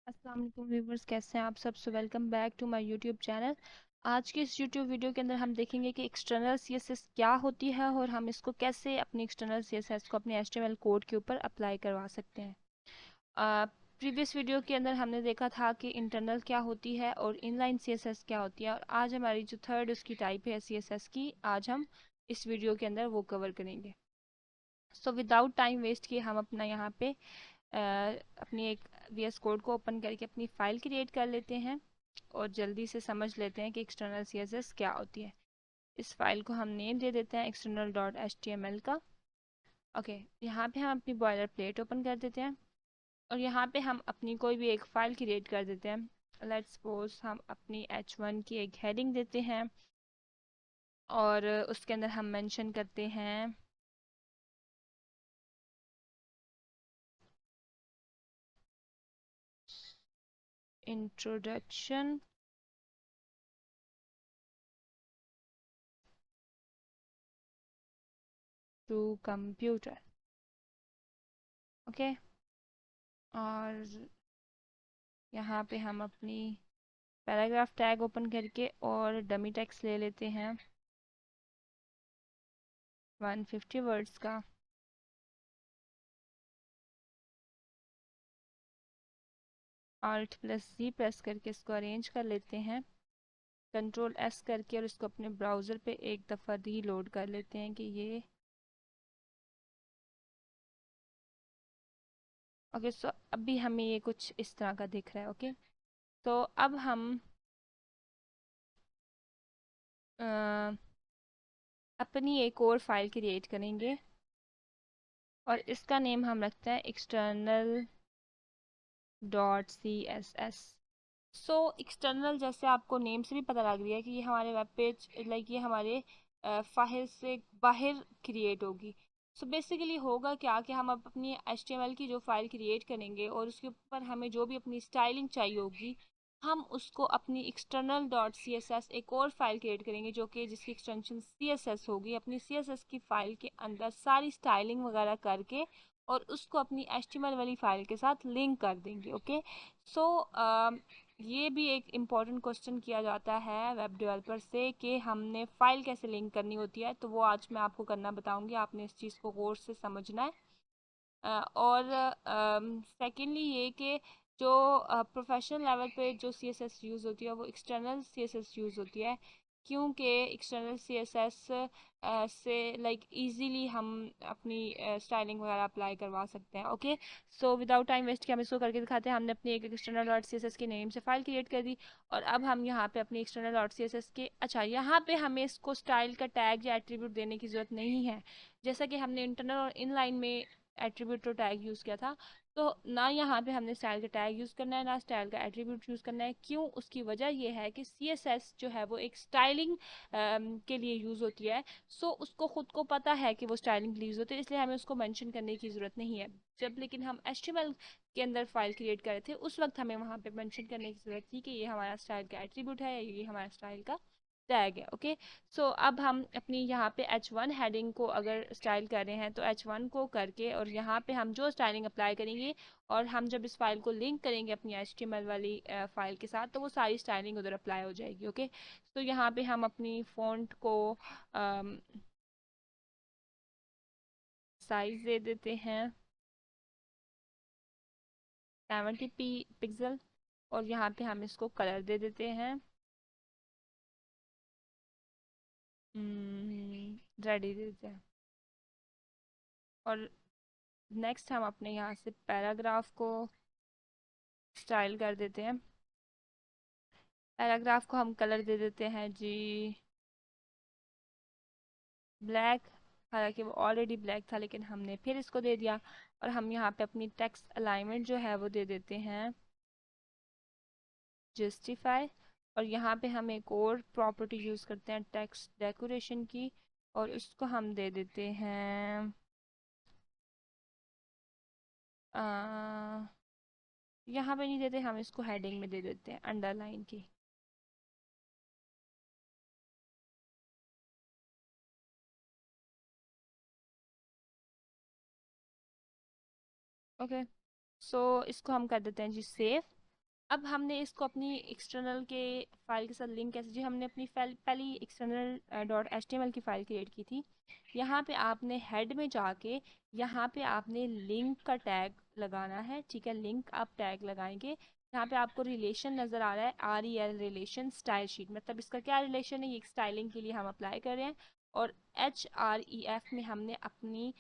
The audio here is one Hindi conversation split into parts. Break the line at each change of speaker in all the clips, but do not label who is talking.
अस्सलाम वालेकुम व्यूवर्स, कैसे हैं आप सब। So welcome back to my YouTube channel. आज के इस यूट्यूब वीडियो के अंदर हम देखेंगे कि एक्सटर्नल सीएसएस क्या होती है और हम इसको कैसे अपनी एक्सटर्नल सीएसएस को अपने एचटीएमएल कोड के ऊपर अप्लाई करवा सकते हैं। प्रीवियस वीडियो के अंदर हमने देखा था कि इंटरनल क्या होती है और इनलाइन सीएसएस क्या होती है, और आज हमारी जो थर्ड उसकी टाइप है सीएसएस की, आज हम इस वीडियो के अंदर वो कवर करेंगे। सो विदाउट टाइम वेस्ट किए हम अपना यहाँ पे अपनी एक वीएस कोड को ओपन करके अपनी फाइल क्रिएट कर लेते हैं और जल्दी से समझ लेते हैं कि एक्सटर्नल सीएसएस क्या होती है। इस फाइल को हम नेम दे देते हैं external dot H T M L का। ओके, यहाँ पे हम अपनी बॉयलर प्लेट ओपन कर देते हैं और यहाँ पे हम अपनी कोई भी एक फाइल क्रिएट कर देते हैं। लेट्स सपोज हम अपनी H1 की एक हेडिंग देते हैं और उसके अंदर हम मेंशन करते हैं इंट्रोडक्शन टू कंप्यूटर। ओके, और यहाँ पे हम अपनी पैराग्राफ टैग ओपन करके और डमी टेक्स्ट ले लेते हैं 150 वर्ड्स का। Alt+Z प्रेस करके इसको अरेंज कर लेते हैं, Ctrl+S करके, और इसको अपने ब्राउज़र पे एक दफ़ा रीलोड कर लेते हैं कि ये ओके। सो अभी हमें ये कुछ इस तरह का दिख रहा है। ओके, तो अब हम अ, अपनी एक और फाइल क्रिएट करेंगे और इसका नेम हम रखते हैं external dot C S S. So external, जैसे आपको नेम से भी पता लग रही है कि ये हमारे वेब पेज, लाइक ये हमारे फाइल से बाहर क्रिएट होगी। सो बेसिकली होगा क्या कि हम अब अपनी HTML की जो फाइल क्रिएट करेंगे और उसके ऊपर हमें जो भी अपनी स्टाइलिंग चाहिए होगी, हम उसको अपनी external dot C S S एक और फाइल क्रिएट करेंगे जो कि जिसकी एक्सटेंशन सी एस एस होगी। अपनी सी एस एस की फाइल के अंदर सारी स्टाइलिंग वगैरह करके और उसको अपनी HTML वाली फाइल के साथ लिंक कर देंगे। ओके, सो ये भी एक इम्पॉर्टेंट क्वेश्चन किया जाता है वेब डेवलपर से कि हमने फ़ाइल कैसे लिंक करनी होती है, तो वो आज मैं आपको करना बताऊंगी। आपने इस चीज़ को गौर से समझना है। और सेकेंडली ये कि जो प्रोफेशनल लेवल पे जो CSS यूज़ होती है वो एक्सटर्नल CSS यूज़ होती है, क्योंकि एक्सटर्नल CSS से लाइक इजीली हम अपनी स्टाइलिंग वगैरह अप्लाई करवा सकते हैं। Okay, so without time waste के हम इसको करके दिखाते हैं। हमने अपनी एक external dot C S S के नेम से फाइल क्रिएट कर दी और अब हम यहाँ पे अपनी external dot C S S के, अच्छा यहाँ पे हमें इसको स्टाइल का टैग या एट्रीब्यूट देने की ज़रूरत नहीं है। जैसा कि हमने इंटरनल और इनलाइन में एट्रीब्यूट और टैग यूज़ किया था, तो ना यहाँ पे हमने स्टाइल का टैग यूज़ करना है ना स्टाइल का एट्रीब्यूट यूज़ करना है। क्यों? उसकी वजह यह है कि CSS जो है वो एक स्टाइलिंग के लिए यूज़ होती है। सो उसको खुद को पता है कि वो स्टाइलिंग के लिए यूज़ होती है, इसलिए हमें उसको मेंशन करने की ज़रूरत नहीं है। जब लेकिन हम HTML के अंदर फाइल क्रिएट कर रहे थे उस वक्त हमें वहाँ पे मेंशन करने की ज़रूरत थी कि ये हमारा स्टाइल का एट्रीब्यूट है या ये हमारा स्टाइल का टैग है। ओके, सो अब हम अपनी यहाँ पे H1 हेडिंग को अगर स्टाइल कर रहे हैं तो H1 को करके और यहाँ पे हम जो स्टाइलिंग अप्लाई करेंगे और हम जब इस फाइल को लिंक करेंगे अपनी HTML वाली फाइल के साथ, तो वो सारी स्टाइलिंग उधर अप्लाई हो जाएगी। ओके, तो यहाँ पे हम अपनी फ़ॉन्ट को साइज दे देते हैं 70 पिक्सल और यहाँ पे हम इसको कलर दे देते हैं रेडी दे देते हैं। और नेक्स्ट हम अपने यहाँ से पैराग्राफ को स्टाइल कर देते हैं। पैराग्राफ को हम कलर दे देते हैं जी ब्लैक। हालांकि वो ऑलरेडी ब्लैक था लेकिन हमने फिर इसको दे दिया। और हम यहाँ पे अपनी टेक्स्ट अलाइनमेंट जो है वो दे देते हैं जस्टिफाई। और यहाँ पे हम एक और प्रॉपर्टी यूज़ करते हैं टेक्स्ट डेकोरेशन की, और उसको हम दे देते हैं यहाँ पे नहीं देते, हम इसको हेडिंग में दे देते हैं अंडरलाइन की। ओके, सो इसको हम कर देते हैं जी सेव। अब हमने इसको अपनी एक्सटर्नल के फाइल के साथ लिंक कैसे, जो हमने अपनी पहली external dot H T M L की फ़ाइल क्रिएट की थी, यहाँ पे आपने हेड में जाके यहाँ पे आपने लिंक का टैग लगाना है। ठीक है, लिंक आप टैग लगाएंगे। यहाँ पे आपको रिलेशन नज़र आ रहा है, REL रिलेशन स्टाइल शीट, मतलब इसका क्या रिलेशन है, ये स्टाइलिंग के लिए हम अप्लाई कर रहे हैं। और HREF में हमने अपनी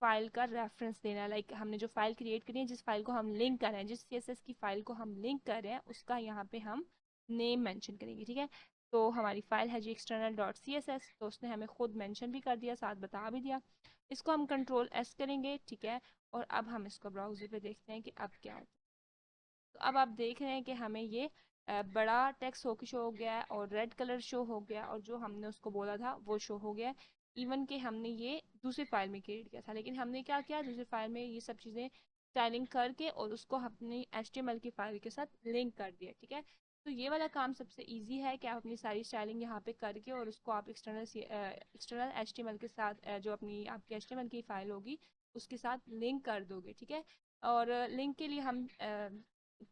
फाइल का रेफरेंस देना है, लाइक हमने जो फाइल क्रिएट करी है, जिस फाइल को हम लिंक कर रहे हैं, जिस CSS की फाइल को हम लिंक कर रहे हैं, उसका यहाँ पे हम नेम मेंशन करेंगे। ठीक है, तो हमारी फाइल है जी एक्सटर्नल डॉट CSS, तो उसने हमें खुद मेंशन भी कर दिया, साथ बता भी दिया। इसको हम Ctrl+S करेंगे। ठीक है, और अब हम इसको ब्राउज़र पे देखते हैं कि अब क्या होता है। तो अब आप देख रहे हैं कि हमें ये बड़ा टेक्स्ट शो हो गया है और रेड कलर शो हो गया, और जो हमने उसको बोला था वो शो हो गया है। इवन कि हमने ये दूसरी फाइल में क्रिएट किया था, लेकिन हमने क्या किया, दूसरी फाइल में ये सब चीज़ें स्टाइलिंग करके और उसको अपनी HTML की फाइल के साथ लिंक कर दिया। ठीक है, तो ये वाला काम सबसे इजी है कि आप अपनी सारी स्टाइलिंग यहाँ पे करके और उसको आप एक्सटर्नल HTML के साथ जो अपनी आपकी HTML की फाइल होगी उसके साथ लिंक कर दोगे। ठीक है, और लिंक के लिए हम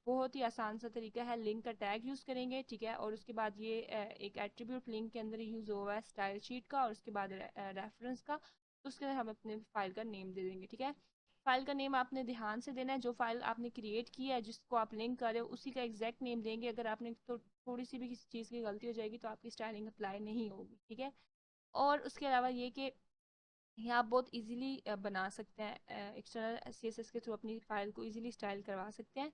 बहुत ही आसान सा तरीका है, लिंक का टैग यूज़ करेंगे। ठीक है, और उसके बाद ये एक एट्रीब्यूट लिंक के अंदर यूज़ हुआ है स्टाइल शीट का, और उसके बाद रेफरेंस का, तो उसके अंदर हम अपने फाइल का नेम दे देंगे। ठीक है, फाइल का नेम आपने ध्यान से देना है, जो फाइल आपने क्रिएट की है जिसको आप लिंक कर रहे हो उसी का एग्जैक्ट नेम देंगे। अगर आपने तो थोड़ी सी भी किसी चीज़ की गलती हो जाएगी तो आपकी स्टाइलिंग अप्लाई नहीं होगी। ठीक है, और उसके अलावा ये कि यहाँ आप बहुत इजीली बना सकते हैं, एक्सटर्नल CSS के थ्रू अपनी फाइल को इजीली स्टाइल करवा सकते हैं।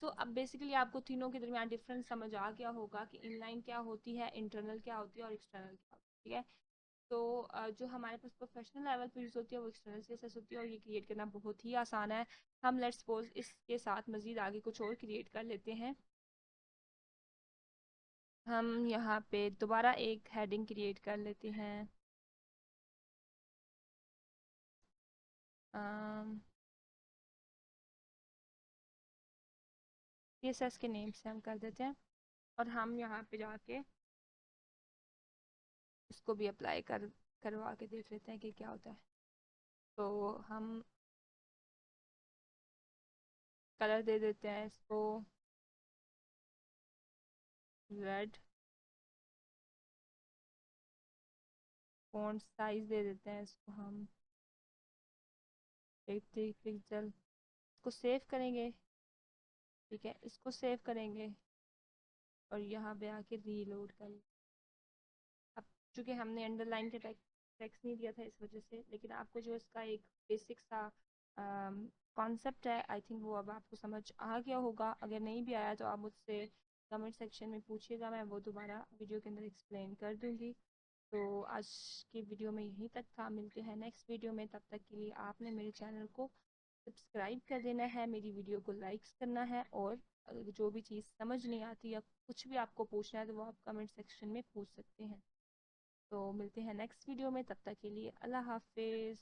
तो अब बेसिकली आपको तीनों के दरमियान डिफरेंस समझ आ गया होगा कि इनलाइन क्या होती है, इंटरनल क्या होती है और एक्सटर्नल क्या होती है। ठीक है, तो जो हमारे पास प्रोफेशनल लेवल पर यूज़ होती है वो एक्सटर्नल CSS होती है, और ये क्रिएट करना बहुत ही आसान है। हम लेट्स सपोज इसके साथ मज़ीद आगे कुछ और क्रिएट कर लेते हैं। हम यहाँ पे दोबारा एक हेडिंग क्रिएट कर लेते हैं। CSS के नेम से हम कर देते हैं, और हम यहाँ पे जाके इसको भी अप्लाई करवा के देख लेते हैं कि क्या होता है। तो हम कलर दे देते हैं इसको रेड, फॉन्ट साइज दे देते हैं इसको हम 83 पिक्सल। इसको सेव करेंगे। ठीक है, इसको सेव करेंगे और यहाँ पे आके रीलोड कर। अब चूंकि हमने अंडरलाइन के टेक्स्ट नहीं दिया था इस वजह से, लेकिन आपको जो इसका एक बेसिक सा कॉन्सेप्ट है, आई थिंक वो अब आपको समझ आ गया होगा। अगर नहीं भी आया तो आप मुझसे कमेंट सेक्शन में पूछिएगा, मैं वो दोबारा वीडियो के अंदर एक्सप्लेन कर दूँगी। तो आज की वीडियो में यहीं तक था, मिलते हैं नेक्स्ट वीडियो में। तब तक के लिए आपने मेरे चैनल को सब्सक्राइब कर देना है, मेरी वीडियो को लाइक्स करना है, और जो भी चीज़ समझ नहीं आती या कुछ भी आपको पूछना है तो वो आप कमेंट सेक्शन में पूछ सकते हैं। तो मिलते हैं नेक्स्ट वीडियो में, तब तक के लिए अल्लाह हाफिज़।